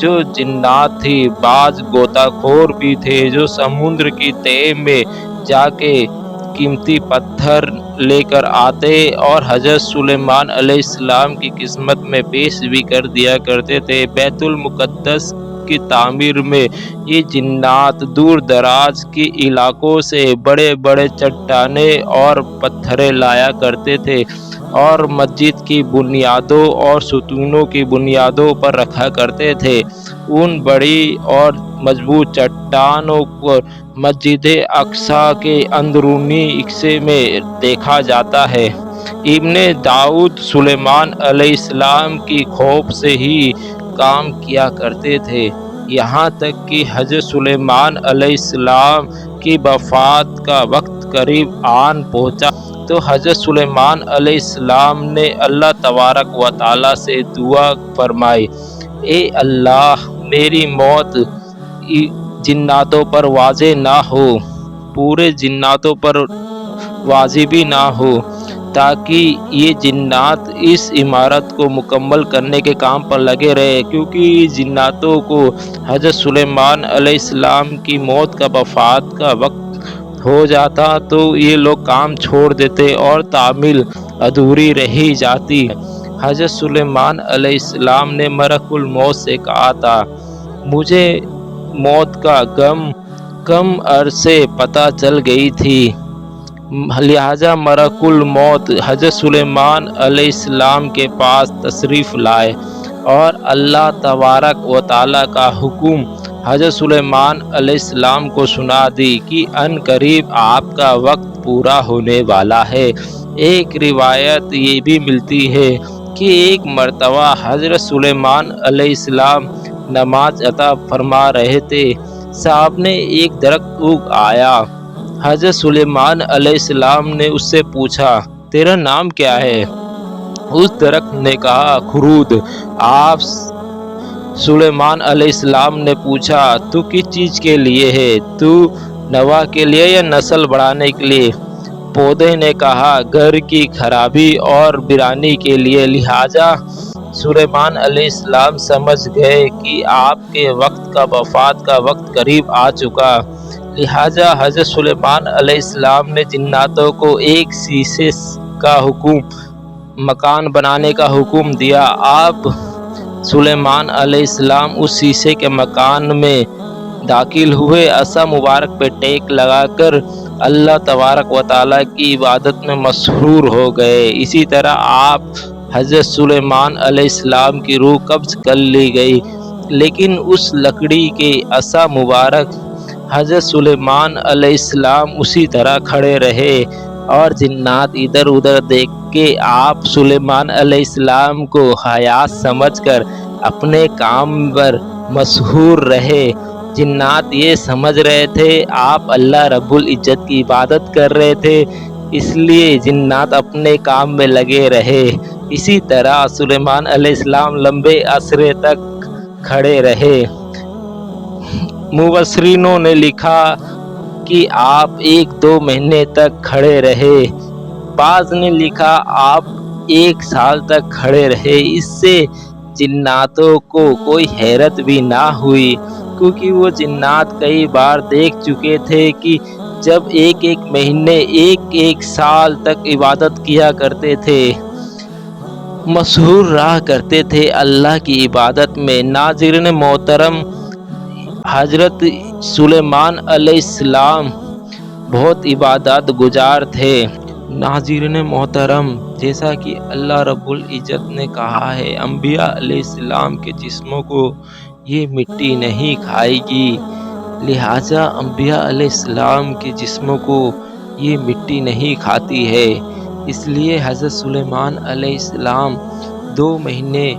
جو جنات تھی، بعض غوطہ خور بھی تھے جو سمندر کی تہہ میں جا کے قیمتی پتھر لے کر آتے اور حضرت سلیمان علیہ السلام کی قسمت میں پیش بھی کر دیا کرتے تھے۔ بیت المقدس کی تعمیر میں یہ جنات دور دراز کے علاقوں سے بڑے بڑے چٹانیں اور پتھریں لایا کرتے تھے اور مسجد کی بنیادوں اور ستونوں کی بنیادوں پر رکھا کرتے تھے۔ ان بڑی اور مضبوط چٹانوں کو مسجد اقصیٰ کے اندرونی حصے میں دیکھا جاتا ہے۔ ابن داؤد سلیمان علیہ السلام کی خوف سے ہی کام کیا کرتے تھے، یہاں تک کہ حضرت سلیمان علیہ السلام کی وفات کا وقت قریب آن پہنچا تو حضرت سلیمان علیہ السلام نے اللہ تبارک و تعالیٰ سے دعا فرمائی، اے اللہ میری موت جناتوں پر واضح نہ ہو، پورے جناتوں پر واضح بھی نہ ہو، تاکہ یہ جنات اس عمارت کو مکمل کرنے کے کام پر لگے رہے، کیونکہ جناتوں کو حضرت سلیمان علیہ السلام کی موت کا وفات کا وقت ہو جاتا تو یہ لوگ کام چھوڑ دیتے اور تعمیل ادھوری رہ جاتی۔ حضرت سلیمان علیہ السلام نے ملک الموت سے کہا تھا، مجھے موت کا غم کم عرصے پتہ چل گئی تھی، لہٰذا ملک الموت حضرت سلیمان علیہ السلام کے پاس تشریف لائے اور اللہ تبارک و تعالیٰ کا حکم حضرت سلیمان علیہ السلام کو سنا دی کہ ان قریب آپ کا وقت پورا ہونے والا ہے۔ ایک روایت یہ بھی ملتی ہے کہ ایک مرتبہ حضرت سلیمان علیہ السلام نماز عطا فرما رہے تھے، سامنے ایک درخت اگ آیا۔ حضرت سلیمان علیہ السلام نے اس سے پوچھا، تیرا نام کیا ہے؟ اس درخت نے کہا، خرود۔ آپ سلیمان علیہ السلام نے پوچھا، تو کس چیز کے لیے ہے؟ تو نوا کے لیے یا نسل بڑھانے کے لیے؟ پودے نے کہا، گھر کی خرابی اور ویرانی کے لیے۔ لہٰذا سلیمان علیہ السلام سمجھ گئے کہ آپ کے وفات کا وقت قریب آ چکا، لہٰذا حضرت سلیمان علیہ السلام نے جناتوں کو ایک شیشے کا مکان بنانے کا حکم دیا۔ آپ سلیمان علیہ السلام اس شیشے کے مکان میں داخل ہوئے، عصا مبارک پہ ٹیک لگا کر اللہ تبارک و تعالیٰ کی عبادت میں مصروف ہو گئے۔ اسی طرح آپ حضرت سلیمان علیہ السلام کی روح قبض کر لی گئی، لیکن اس لکڑی کے عصا مبارک حضرت سلیمان علیہ السلام اسی طرح کھڑے رہے اور جنات ادھر ادھر دیکھ کے آپ سلیمان علیہ السلام کو حیات سمجھ کر اپنے کام پر مشغول رہے۔ جنات یہ سمجھ رہے تھے آپ اللہ رب العزت کی عبادت کر رہے تھے، اس لیے جنات اپنے کام میں لگے رہے۔ اسی طرح سلیمان علیہ السلام لمبے عرصے تک کھڑے رہے۔ مفسرینوں نے لکھا کہ آپ 1-2 مہینے تک کھڑے رہے، بعض نے لکھا آپ 1 سال تک کھڑے رہے۔ اس سے جناتوں کو کوئی حیرت بھی نہ ہوئی، کیونکہ وہ جنات کئی بار دیکھ چکے تھے کہ جب 1-1 مہینے 1-1 سال تک عبادت کیا کرتے تھے، مشغول رہا کرتے تھے اللہ کی عبادت میں۔ ناظرین محترم، حضرت سلیمان علیہ السلام بہت عبادت گزار تھے۔ ناظرین محترم، جیسا کہ اللہ رب العزت نے کہا ہے، انبیاء علیہ السلام کے جسموں کو یہ مٹی نہیں کھائے گی، لہٰذا انبیاء علیہ السلام کے جسموں کو یہ مٹی نہیں کھاتی ہے۔ اس لیے حضرت سلیمان علیہ السلام 2 مہینے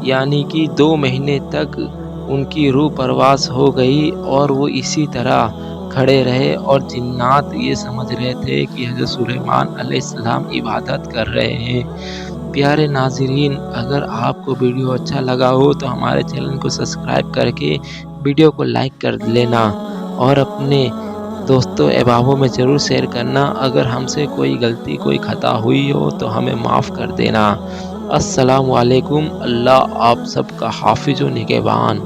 یعنی کہ 2 مہینے تک ان کی روح پرواز ہو گئی اور وہ اسی طرح کھڑے رہے، اور جنات یہ سمجھ رہے تھے کہ حضرت سلیمان علیہ السلام عبادت کر رہے ہیں۔ پیارے ناظرین، اگر آپ کو ویڈیو اچھا لگا ہو تو ہمارے چینل کو سبسکرائب کر کے ویڈیو کو لائک کر لینا اور اپنے دوستوں احبابوں میں ضرور شیئر کرنا۔ اگر ہم سے کوئی غلطی کوئی خطا ہوئی ہو تو ہمیں معاف کر دینا۔ السلام علیکم۔ اللہ آپ سب کا حافظ و نگہبان۔